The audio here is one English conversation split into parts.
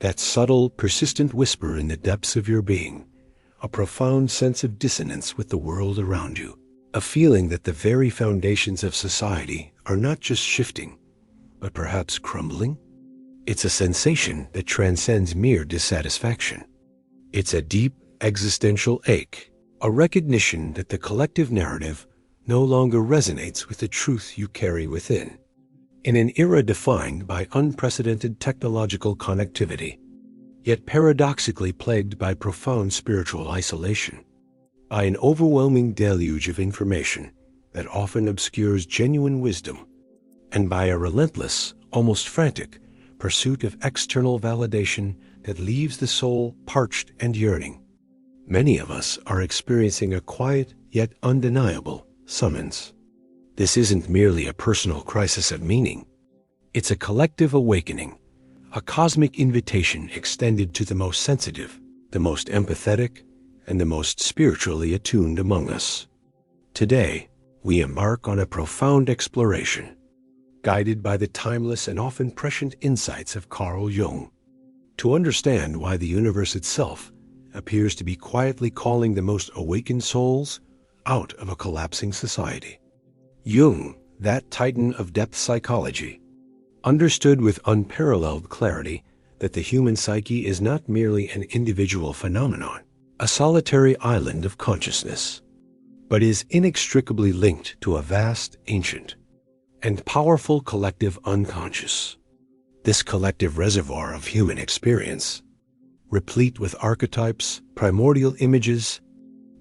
that subtle, persistent whisper in the depths of your being, a profound sense of dissonance with the world around you, a feeling that the very foundations of society are not just shifting, but perhaps crumbling. It's a sensation that transcends mere dissatisfaction. It's a deep existential ache, a recognition that the collective narrative no longer resonates with the truth you carry within. In an era defined by unprecedented technological connectivity, yet paradoxically plagued by profound spiritual isolation, by an overwhelming deluge of information that often obscures genuine wisdom, and by a relentless, almost frantic, pursuit of external validation that leaves the soul parched and yearning, many of us are experiencing a quiet yet undeniable summons. This isn't merely a personal crisis of meaning. It's a collective awakening, a cosmic invitation extended to the most sensitive, the most empathetic, and the most spiritually attuned among us. Today, we embark on a profound exploration, guided by the timeless and often prescient insights of Carl Jung, to understand why the universe itself appears to be quietly calling the most awakened souls out of a collapsing society. Jung, that titan of depth psychology, understood with unparalleled clarity that the human psyche is not merely an individual phenomenon, a solitary island of consciousness, but is inextricably linked to a vast, ancient, and powerful collective unconscious. This collective reservoir of human experience, replete with archetypes, primordial images,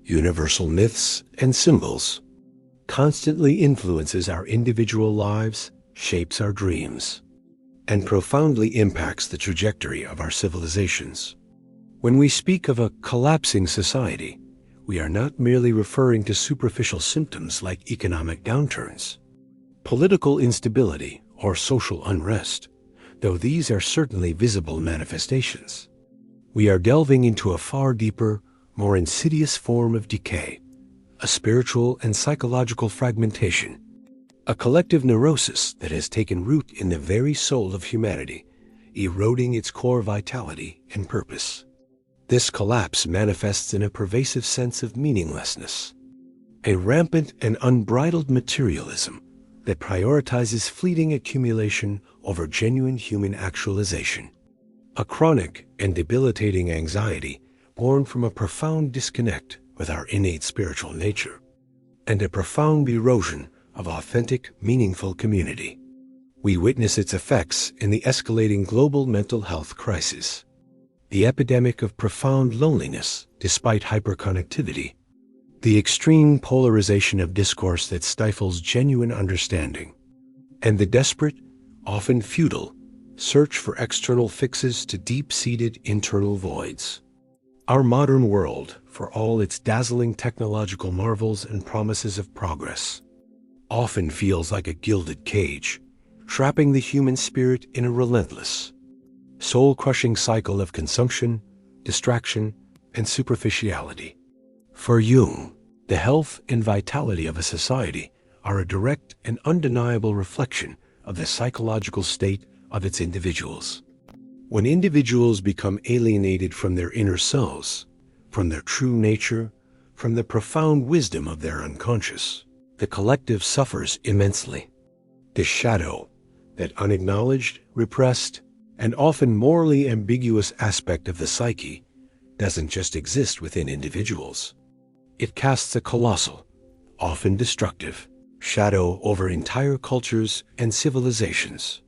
universal myths, and symbols, constantly influences our individual lives, shapes our dreams, and profoundly impacts the trajectory of our civilizations. When we speak of a collapsing society, we are not merely referring to superficial symptoms like economic downturns, political instability, or social unrest, though these are certainly visible manifestations. We are delving into a far deeper, more insidious form of decay, a spiritual and psychological fragmentation, a collective neurosis that has taken root in the very soul of humanity, eroding its core vitality and purpose. This collapse manifests in a pervasive sense of meaninglessness, a rampant and unbridled materialism that prioritizes fleeting accumulation over genuine human actualization, a chronic and debilitating anxiety born from a profound disconnect with our innate spiritual nature, and a profound erosion of authentic, meaningful community. We witness its effects in the escalating global mental health crisis, the epidemic of profound loneliness despite hyperconnectivity, the extreme polarization of discourse that stifles genuine understanding, and the desperate, often futile, search for external fixes to deep-seated internal voids. Our modern world, for all its dazzling technological marvels and promises of progress, often feels like a gilded cage, trapping the human spirit in a relentless, soul-crushing cycle of consumption, distraction, and superficiality. For Jung, the health and vitality of a society are a direct and undeniable reflection of the psychological state of its individuals. When individuals become alienated from their inner selves, from their true nature, from the profound wisdom of their unconscious, the collective suffers immensely. The shadow, that unacknowledged, repressed, and often morally ambiguous aspect of the psyche, doesn't just exist within individuals. It casts a colossal, often destructive, shadow over entire cultures and civilizations.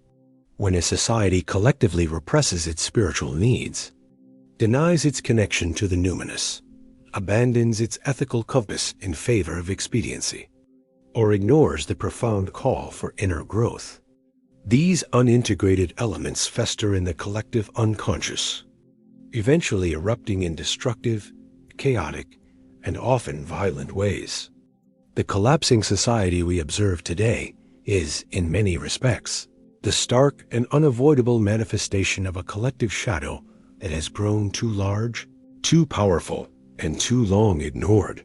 When a society collectively represses its spiritual needs, denies its connection to the numinous, abandons its ethical compass in favor of expediency, or ignores the profound call for inner growth, these unintegrated elements fester in the collective unconscious, eventually erupting in destructive, chaotic, and often violent ways. The collapsing society we observe today is, in many respects, the stark and unavoidable manifestation of a collective shadow that has grown too large, too powerful, and too long ignored.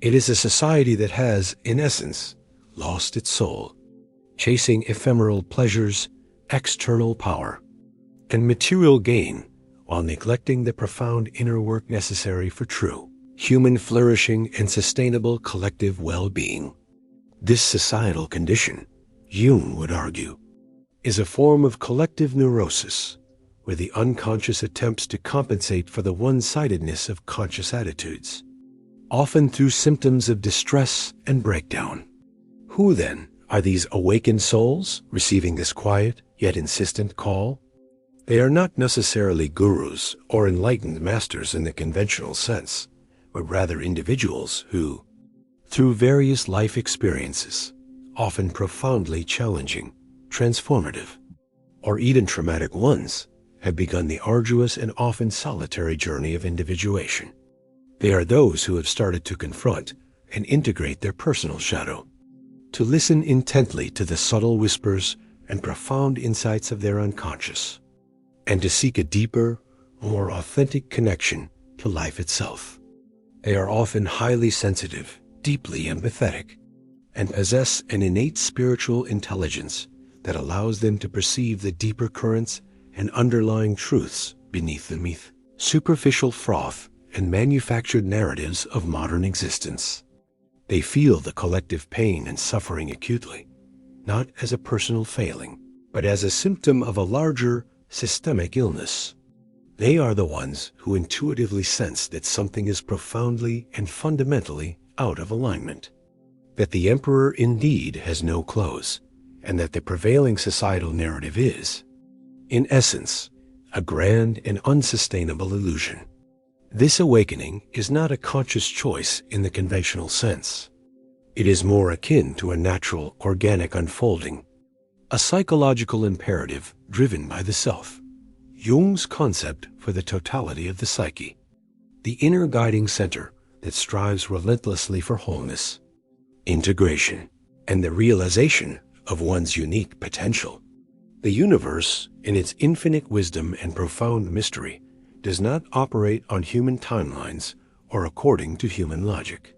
It is a society that has, in essence, lost its soul, chasing ephemeral pleasures, external power, and material gain while neglecting the profound inner work necessary for true human flourishing and sustainable collective well-being. This societal condition, Jung would argue, is a form of collective neurosis, where the unconscious attempts to compensate for the one-sidedness of conscious attitudes, often through symptoms of distress and breakdown. Who, then, are these awakened souls receiving this quiet yet insistent call? They are not necessarily gurus or enlightened masters in the conventional sense, but rather individuals who, through various life experiences, often profoundly challenging, transformative, or even traumatic ones, have begun the arduous and often solitary journey of individuation. They are those who have started to confront and integrate their personal shadow, to listen intently to the subtle whispers and profound insights of their unconscious, and to seek a deeper, more authentic connection to life itself. They are often highly sensitive, deeply empathetic, and possess an innate spiritual intelligence that allows them to perceive the deeper currents and underlying truths beneath the superficial froth and manufactured narratives of modern existence. They feel the collective pain and suffering acutely, not as a personal failing, but as a symptom of a larger systemic illness. They are the ones who intuitively sense that something is profoundly and fundamentally out of alignment, that the emperor indeed has no clothes, and that the prevailing societal narrative is, in essence, a grand and unsustainable illusion. This awakening is not a conscious choice in the conventional sense. It is more akin to a natural, organic unfolding, a psychological imperative driven by the self, Jung's concept for the totality of the psyche, the inner guiding center that strives relentlessly for wholeness, integration, and the realization of one's unique potential. The universe, in its infinite wisdom and profound mystery, does not operate on human timelines or according to human logic.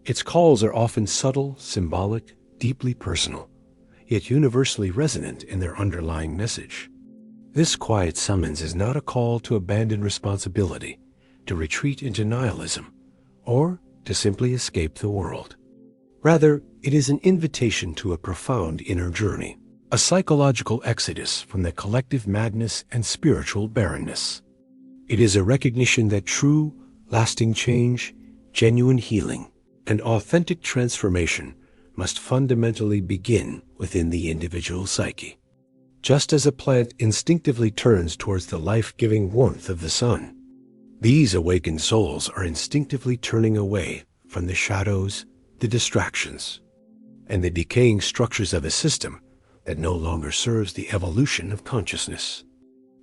Its calls are often subtle, symbolic, deeply personal, yet universally resonant in their underlying message. This quiet summons is not a call to abandon responsibility, to retreat into nihilism, or to simply escape the world. Rather, it is an invitation to a profound inner journey, a psychological exodus from the collective madness and spiritual barrenness. It is a recognition that true, lasting change, genuine healing, and authentic transformation must fundamentally begin within the individual psyche. Just as a plant instinctively turns towards the life-giving warmth of the sun, these awakened souls are instinctively turning away from the shadows, the distractions, and the decaying structures of a system that no longer serves the evolution of consciousness.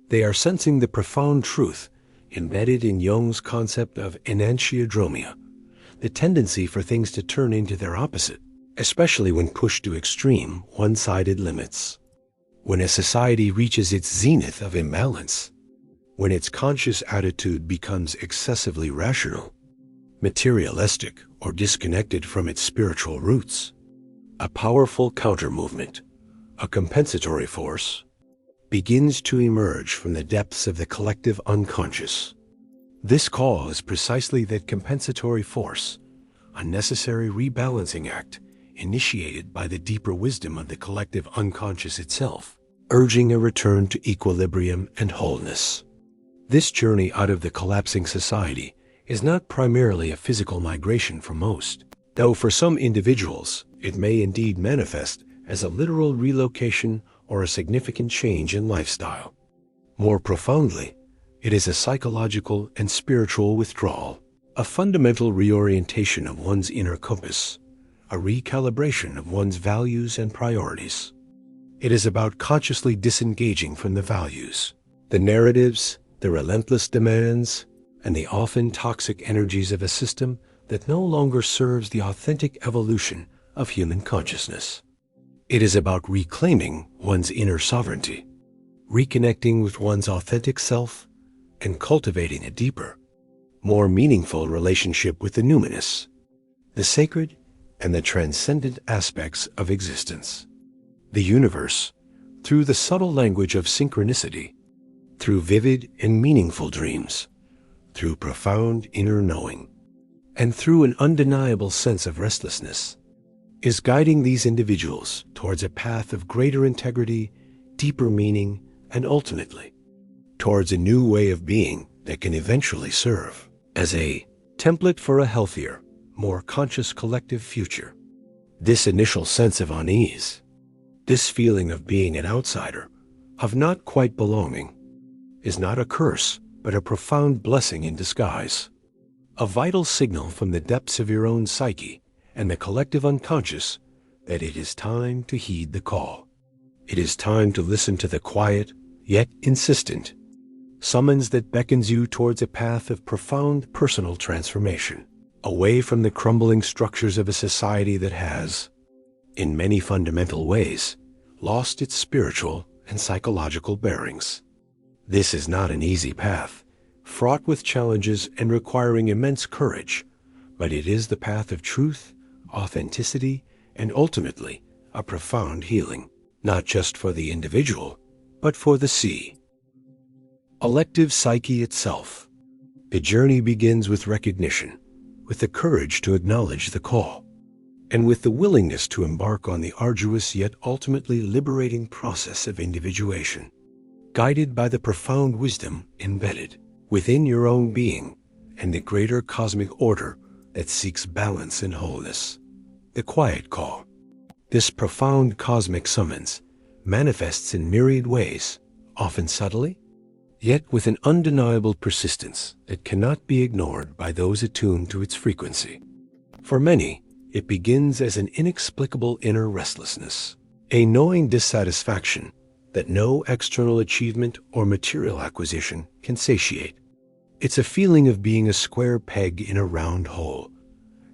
They are sensing the profound truth embedded in Jung's concept of enantiodromia, the tendency for things to turn into their opposite, especially when pushed to extreme, one-sided limits. When a society reaches its zenith of imbalance, when its conscious attitude becomes excessively rational, materialistic, or disconnected from its spiritual roots, a powerful counter-movement, a compensatory force, begins to emerge from the depths of the collective unconscious. This call is precisely that compensatory force, a necessary rebalancing act initiated by the deeper wisdom of the collective unconscious itself, urging a return to equilibrium and wholeness. This journey out of the collapsing society is not primarily a physical migration for most, though for some individuals it may indeed manifest as a literal relocation or a significant change in lifestyle. More profoundly, it is a psychological and spiritual withdrawal, a fundamental reorientation of one's inner compass, a recalibration of one's values and priorities. It is about consciously disengaging from the values, the narratives, the relentless demands, and the often toxic energies of a system that no longer serves the authentic evolution of human consciousness. It is about reclaiming one's inner sovereignty, reconnecting with one's authentic self, and cultivating a deeper, more meaningful relationship with the numinous, the sacred, and the transcendent aspects of existence. The universe, through the subtle language of synchronicity, through vivid and meaningful dreams, through profound inner knowing, and through an undeniable sense of restlessness, is guiding these individuals towards a path of greater integrity, deeper meaning, and ultimately, towards a new way of being that can eventually serve as a template for a healthier, more conscious collective future. This initial sense of unease, this feeling of being an outsider, of not quite belonging, is not a curse, but a profound blessing in disguise. A vital signal from the depths of your own psyche and the collective unconscious that it is time to heed the call. It is time to listen to the quiet, yet insistent, summons that beckons you towards a path of profound personal transformation, away from the crumbling structures of a society that has, in many fundamental ways, lost its spiritual and psychological bearings. This is not an easy path, fraught with challenges and requiring immense courage, but it is the path of truth, authenticity, and ultimately a profound healing, not just for the individual, but for the sea. Elective psyche itself. The journey begins with recognition, with the courage to acknowledge the call, and with the willingness to embark on the arduous yet ultimately liberating process of individuation, guided by the profound wisdom embedded within your own being and the greater cosmic order that seeks balance and wholeness. The quiet call. This profound cosmic summons manifests in myriad ways, often subtly, yet with an undeniable persistence that cannot be ignored by those attuned to its frequency. For many, it begins as an inexplicable inner restlessness, a gnawing dissatisfaction that no external achievement or material acquisition can satiate. It's a feeling of being a square peg in a round hole,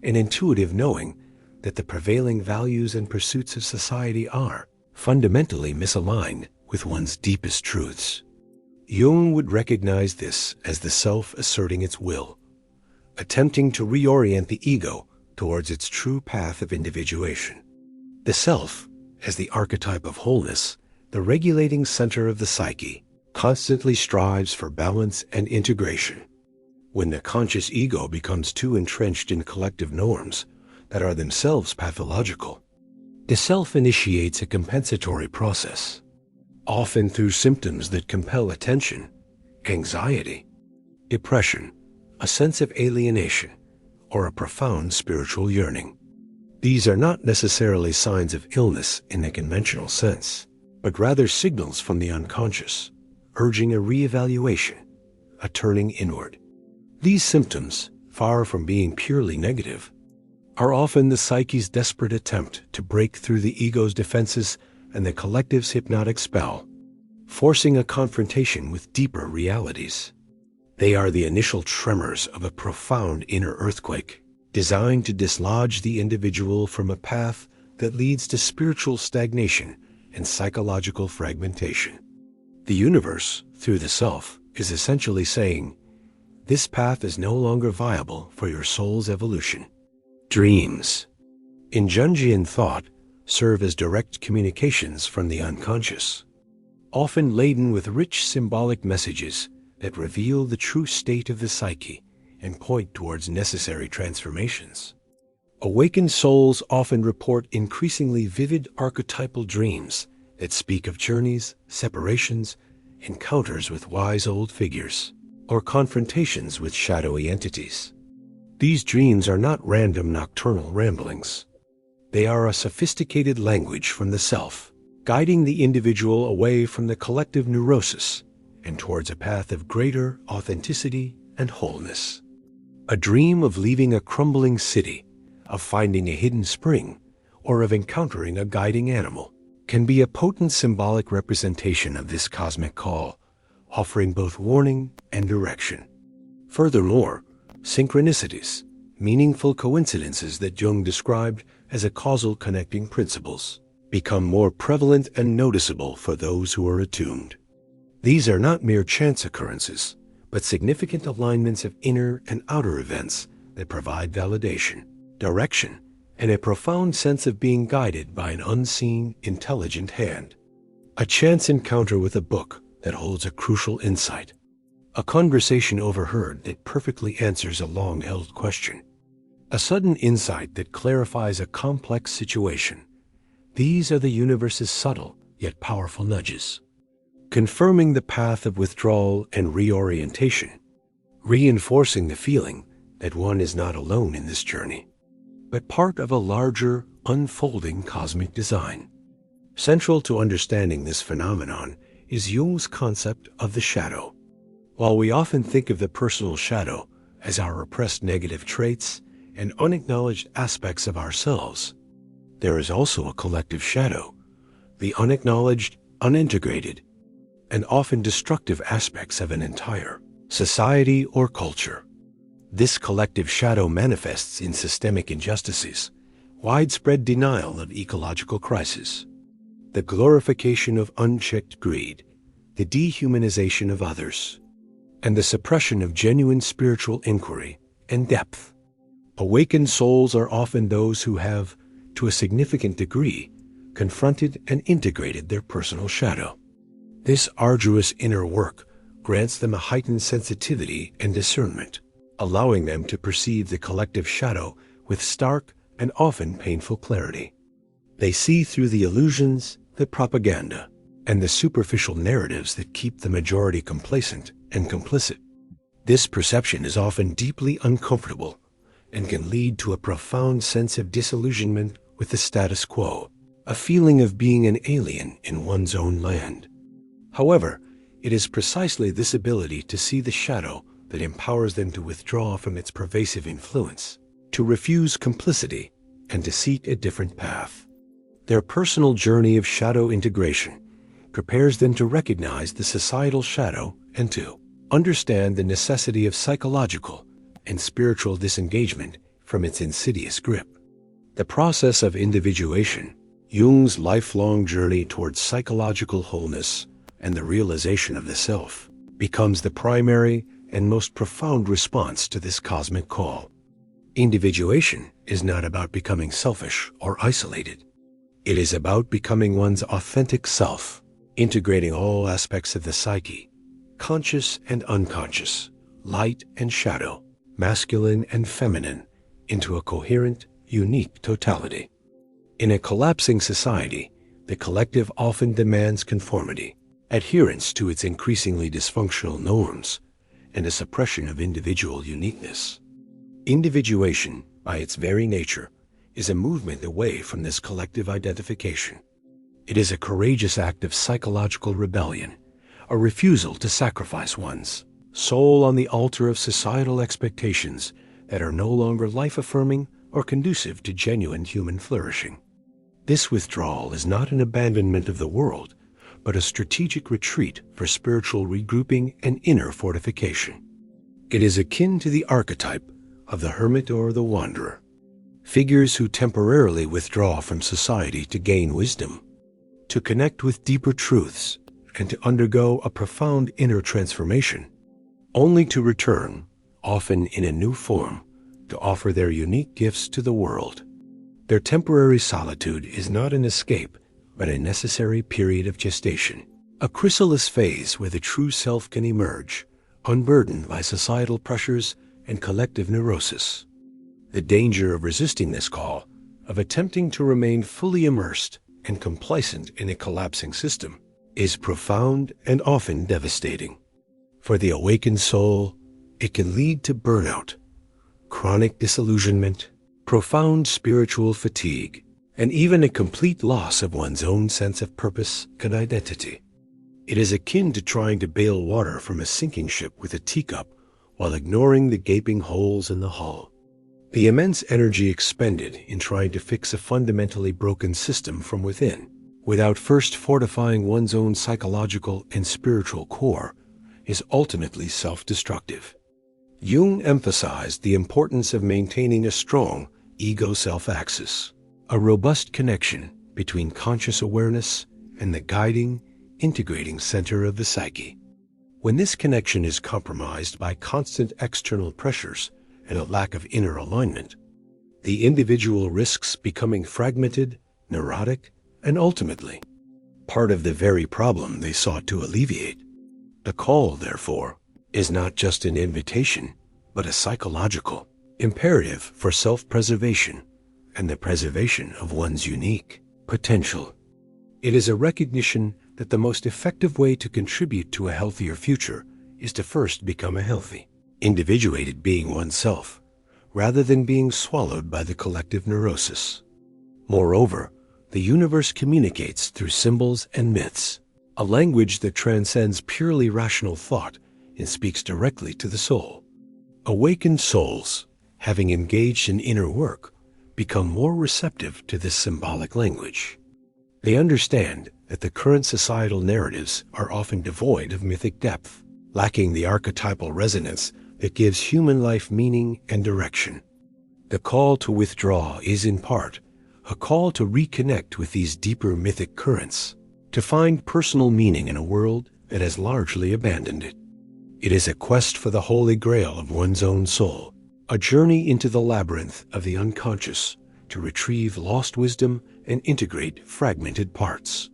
an intuitive knowing that the prevailing values and pursuits of society are fundamentally misaligned with one's deepest truths. Jung would recognize this as the self asserting its will, attempting to reorient the ego towards its true path of individuation. The self, as the archetype of wholeness, the regulating center of the psyche, constantly strives for balance and integration. When the conscious ego becomes too entrenched in collective norms that are themselves pathological, the self initiates a compensatory process, often through symptoms that compel attention, anxiety, depression, a sense of alienation, or a profound spiritual yearning. These are not necessarily signs of illness in the conventional sense, but rather signals from the unconscious, urging a reevaluation, a turning inward. These symptoms, far from being purely negative, are often the psyche's desperate attempt to break through the ego's defenses and the collective's hypnotic spell, forcing a confrontation with deeper realities. They are the initial tremors of a profound inner earthquake, designed to dislodge the individual from a path that leads to spiritual stagnation and psychological fragmentation. The universe, through the self, is essentially saying, this path is no longer viable for your soul's evolution. Dreams, in Jungian thought, serve as direct communications from the unconscious, often laden with rich symbolic messages that reveal the true state of the psyche and point towards necessary transformations. Awakened souls often report increasingly vivid archetypal dreams that speak of journeys, separations, encounters with wise old figures, or confrontations with shadowy entities. These dreams are not random nocturnal ramblings. They are a sophisticated language from the self, guiding the individual away from the collective neurosis and towards a path of greater authenticity and wholeness. A dream of leaving a crumbling city, of finding a hidden spring, or of encountering a guiding animal can be a potent symbolic representation of this cosmic call, offering both warning and direction. Furthermore, synchronicities, meaningful coincidences that Jung described as a causal connecting principles, become more prevalent and noticeable for those who are attuned. These are not mere chance occurrences, but significant alignments of inner and outer events that provide validation, direction, and a profound sense of being guided by an unseen, intelligent hand. A chance encounter with a book that holds a crucial insight. A conversation overheard that perfectly answers a long-held question. A sudden insight that clarifies a complex situation. These are the universe's subtle yet powerful nudges, confirming the path of withdrawal and reorientation, reinforcing the feeling that one is not alone in this journey, but part of a larger, unfolding cosmic design. Central to understanding this phenomenon is Jung's concept of the shadow. While we often think of the personal shadow as our repressed negative traits and unacknowledged aspects of ourselves, there is also a collective shadow, the unacknowledged, unintegrated, and often destructive aspects of an entire society or culture. This collective shadow manifests in systemic injustices, widespread denial of ecological crisis, the glorification of unchecked greed, the dehumanization of others, and the suppression of genuine spiritual inquiry and depth. Awakened souls are often those who have, to a significant degree, confronted and integrated their personal shadow. This arduous inner work grants them a heightened sensitivity and discernment, allowing them to perceive the collective shadow with stark and often painful clarity. They see through the illusions, the propaganda, and the superficial narratives that keep the majority complacent and complicit. This perception is often deeply uncomfortable and can lead to a profound sense of disillusionment with the status quo, a feeling of being an alien in one's own land. However, it is precisely this ability to see the shadow that empowers them to withdraw from its pervasive influence, to refuse complicity, and to seek a different path. Their personal journey of shadow integration prepares them to recognize the societal shadow and to understand the necessity of psychological and spiritual disengagement from its insidious grip. The process of individuation, Jung's lifelong journey towards psychological wholeness and the realization of the self, becomes the primary and most profound response to this cosmic call. Individuation is not about becoming selfish or isolated. It is about becoming one's authentic self, integrating all aspects of the psyche, conscious and unconscious, light and shadow, masculine and feminine, into a coherent, unique totality. In a collapsing society, the collective often demands conformity, adherence to its increasingly dysfunctional norms, and a suppression of individual uniqueness. Individuation, by its very nature, is a movement away from this collective identification. It is a courageous act of psychological rebellion, a refusal to sacrifice one's soul on the altar of societal expectations that are no longer life-affirming or conducive to genuine human flourishing. This withdrawal is not an abandonment of the world, but a strategic retreat for spiritual regrouping and inner fortification. It is akin to the archetype of the hermit or the wanderer, figures who temporarily withdraw from society to gain wisdom, to connect with deeper truths, and to undergo a profound inner transformation, only to return, often in a new form, to offer their unique gifts to the world. Their temporary solitude is not an escape, but a necessary period of gestation, a chrysalis phase where the true self can emerge, unburdened by societal pressures and collective neurosis. The danger of resisting this call, of attempting to remain fully immersed and complacent in a collapsing system, is profound and often devastating. For the awakened soul, it can lead to burnout, chronic disillusionment, profound spiritual fatigue, and even a complete loss of one's own sense of purpose and identity. It is akin to trying to bail water from a sinking ship with a teacup while ignoring the gaping holes in the hull. The immense energy expended in trying to fix a fundamentally broken system from within, without first fortifying one's own psychological and spiritual core, is ultimately self-destructive. Jung emphasized the importance of maintaining a strong ego-self axis, a robust connection between conscious awareness and the guiding, integrating center of the psyche. When this connection is compromised by constant external pressures and a lack of inner alignment, the individual risks becoming fragmented, neurotic, and ultimately part of the very problem they sought to alleviate. The call, therefore, is not just an invitation, but a psychological imperative for self-preservation and the preservation of one's unique potential. It is a recognition that the most effective way to contribute to a healthier future is to first become a healthy, individuated being oneself, rather than being swallowed by the collective neurosis. Moreover, the universe communicates through symbols and myths, a language that transcends purely rational thought and speaks directly to the soul. Awakened souls, having engaged in inner work, become more receptive to this symbolic language. They understand that the current societal narratives are often devoid of mythic depth, lacking the archetypal resonance that gives human life meaning and direction. The call to withdraw is in part a call to reconnect with these deeper mythic currents, to find personal meaning in a world that has largely abandoned it. It is a quest for the holy grail of one's own soul, a journey into the labyrinth of the unconscious to retrieve lost wisdom and integrate fragmented parts.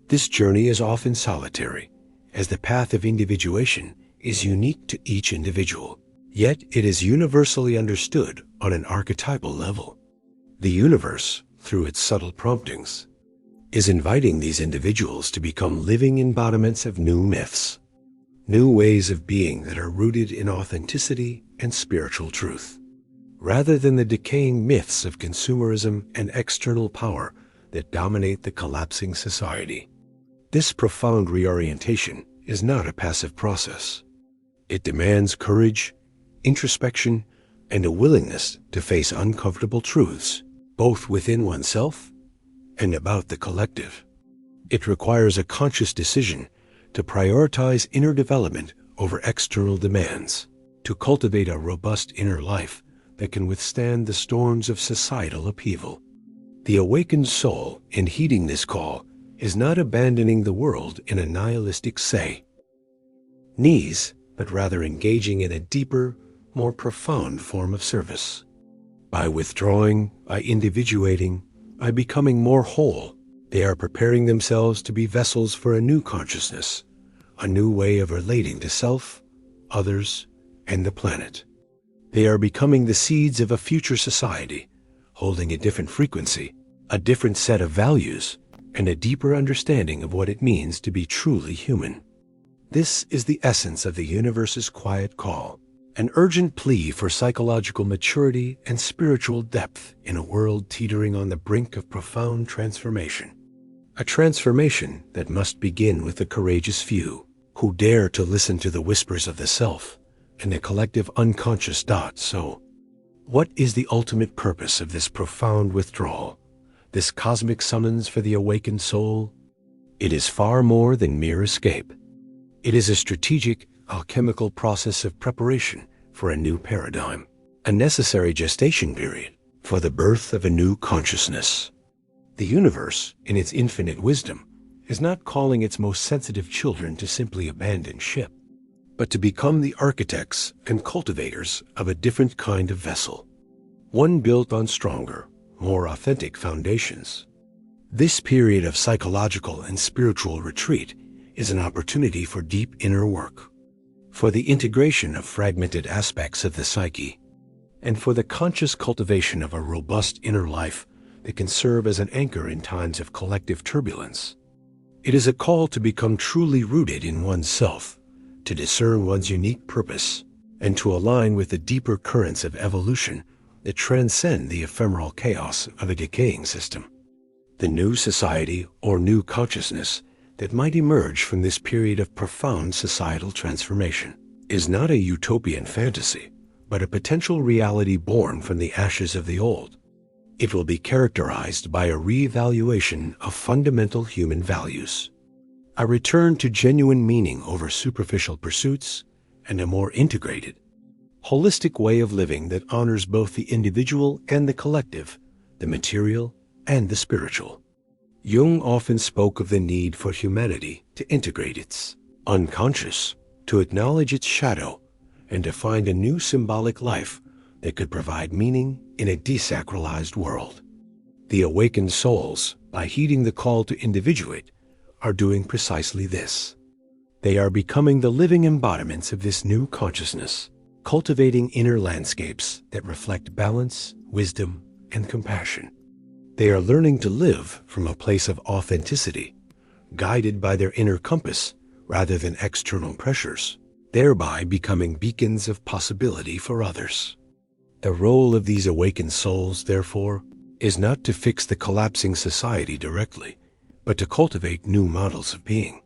This journey is often solitary, as the path of individuation is unique to each individual, yet it is universally understood on an archetypal level. The universe, through its subtle promptings, is inviting these individuals to become living embodiments of new myths, new ways of being that are rooted in authenticity and spiritual truth, rather than the decaying myths of consumerism and external power that dominate the collapsing society. This profound reorientation is not a passive process. It demands courage, introspection, and a willingness to face uncomfortable truths, both within oneself and about the collective. It requires a conscious decision to prioritize inner development over external demands, to cultivate a robust inner life that can withstand the storms of societal upheaval. The awakened soul, in heeding this call, is not abandoning the world in a nihilistic knees, but rather engaging in a deeper, more profound form of service. By withdrawing, by individuating, by becoming more whole, they are preparing themselves to be vessels for a new consciousness, a new way of relating to self, others, and the planet. They are becoming the seeds of a future society, holding a different frequency, a different set of values, and a deeper understanding of what it means to be truly human. This is the essence of the universe's quiet call, an urgent plea for psychological maturity and spiritual depth in a world teetering on the brink of profound transformation. A transformation that must begin with the courageous few who dare to listen to the whispers of the self and the collective unconscious. So, what is the ultimate purpose of this profound withdrawal, this cosmic summons for the awakened soul? It is far more than mere escape. It is a strategic, alchemical process of preparation for a new paradigm, a necessary gestation period for the birth of a new consciousness. The universe, in its infinite wisdom, is not calling its most sensitive children to simply abandon ship, but to become the architects and cultivators of a different kind of vessel, one built on stronger, more authentic foundations. This period of psychological and spiritual retreat is an opportunity for deep inner work, for the integration of fragmented aspects of the psyche, and for the conscious cultivation of a robust inner life that can serve as an anchor in times of collective turbulence. It is a call to become truly rooted in oneself, to discern one's unique purpose, and to align with the deeper currents of evolution that transcend the ephemeral chaos of a decaying system. The new society or new consciousness that might emerge from this period of profound societal transformation is not a utopian fantasy, but a potential reality born from the ashes of the old. It will be characterized by a reevaluation of fundamental human values, a return to genuine meaning over superficial pursuits, and a more integrated, holistic way of living that honors both the individual and the collective, the material and the spiritual. Jung often spoke of the need for humanity to integrate its unconscious, to acknowledge its shadow, and to find a new symbolic life that could provide meaning in a desacralized world. The awakened souls, by heeding the call to individuate, are doing precisely this. They are becoming the living embodiments of this new consciousness, cultivating inner landscapes that reflect balance, wisdom, and compassion. They are learning to live from a place of authenticity, guided by their inner compass rather than external pressures, thereby becoming beacons of possibility for others. The role of these awakened souls, therefore, is not to fix the collapsing society directly, but to cultivate new models of being.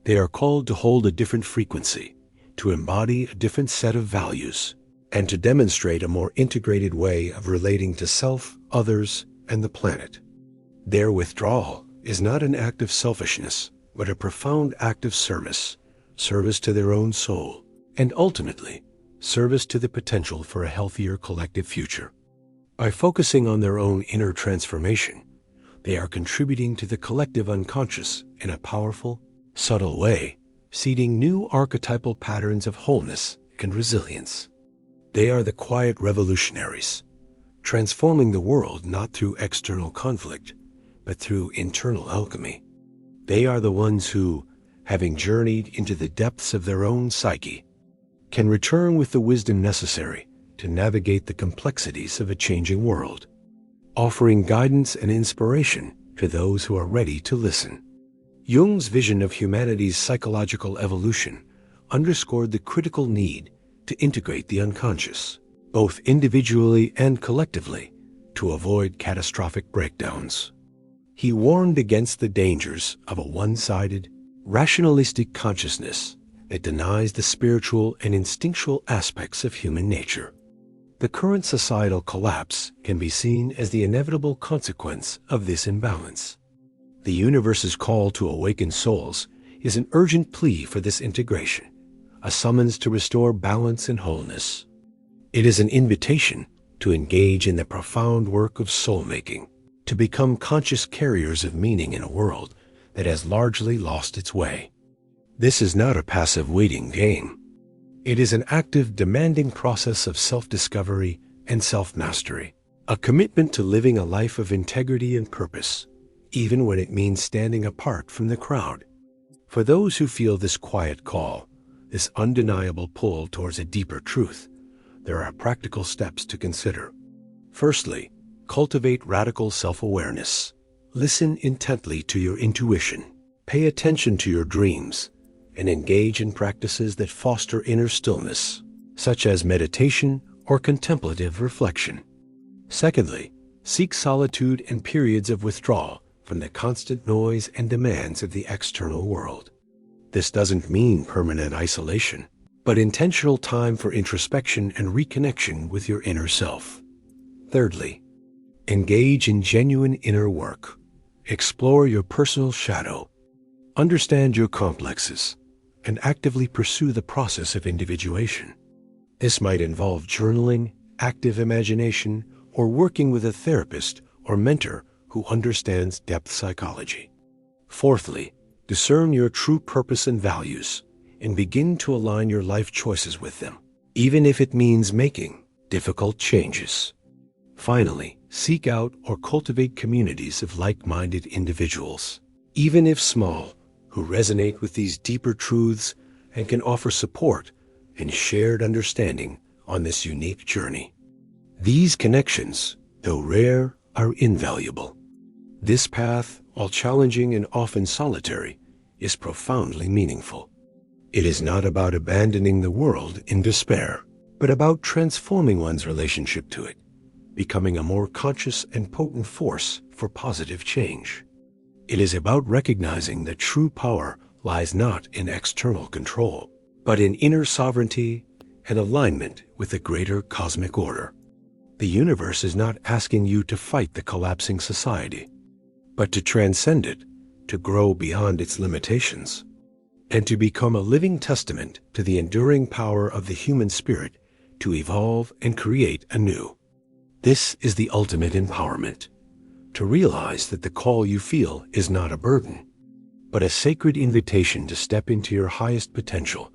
They are called to hold a different frequency, to embody a different set of values, and to demonstrate a more integrated way of relating to self, others, and the planet. Their withdrawal is not an act of selfishness, but a profound act of service, service to their own soul, and ultimately, service to the potential for a healthier collective future. By focusing on their own inner transformation, they are contributing to the collective unconscious in a powerful, subtle way, seeding new archetypal patterns of wholeness and resilience. They are the quiet revolutionaries, transforming the world not through external conflict, but through internal alchemy. They are the ones who, having journeyed into the depths of their own psyche, can return with the wisdom necessary to navigate the complexities of a changing world, offering guidance and inspiration to those who are ready to listen. Jung's vision of humanity's psychological evolution underscored the critical need to integrate the unconscious, both individually and collectively, to avoid catastrophic breakdowns. He warned against the dangers of a one-sided, rationalistic consciousness that denies the spiritual and instinctual aspects of human nature. The current societal collapse can be seen as the inevitable consequence of this imbalance. The universe's call to awaken souls is an urgent plea for this integration, a summons to restore balance and wholeness. It is an invitation to engage in the profound work of soul-making, to become conscious carriers of meaning in a world that has largely lost its way. This is not a passive waiting game. It is an active, demanding process of self-discovery and self-mastery, a commitment to living a life of integrity and purpose, even when it means standing apart from the crowd. For those who feel this quiet call, this undeniable pull towards a deeper truth, there are practical steps to consider. Firstly, cultivate radical self-awareness. Listen intently to your intuition, pay attention to your dreams, and engage in practices that foster inner stillness, such as meditation or contemplative reflection. Secondly, seek solitude and periods of withdrawal from the constant noise and demands of the external world. This doesn't mean permanent isolation, but intentional time for introspection and reconnection with your inner self. Thirdly, engage in genuine inner work. Explore your personal shadow, understand your complexes, and actively pursue the process of individuation. This might involve journaling, active imagination, or working with a therapist or mentor who understands depth psychology. Fourthly, discern your true purpose and values and begin to align your life choices with them, even if it means making difficult changes. Finally, seek out or cultivate communities of like-minded individuals, even if small, who resonate with these deeper truths and can offer support and shared understanding on this unique journey. These connections, though rare, are invaluable. This path, while challenging and often solitary, is profoundly meaningful. It is not about abandoning the world in despair, but about transforming one's relationship to it, becoming a more conscious and potent force for positive change. It is about recognizing that true power lies not in external control, but in inner sovereignty and alignment with the greater cosmic order. The universe is not asking you to fight the collapsing society, but to transcend it, to grow beyond its limitations, and to become a living testament to the enduring power of the human spirit to evolve and create anew. This is the ultimate empowerment, to realize that the call you feel is not a burden, but a sacred invitation to step into your highest potential,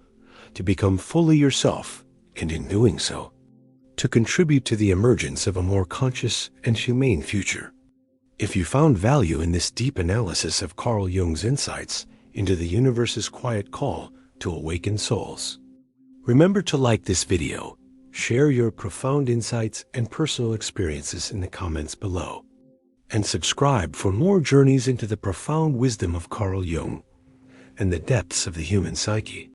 to become fully yourself, and in doing so, to contribute to the emergence of a more conscious and humane future. If you found value in this deep analysis of Carl Jung's insights, into the universe's quiet call to awaken souls. Remember to like this video, share your profound insights and personal experiences in the comments below, and subscribe for more journeys into the profound wisdom of Carl Jung and the depths of the human psyche.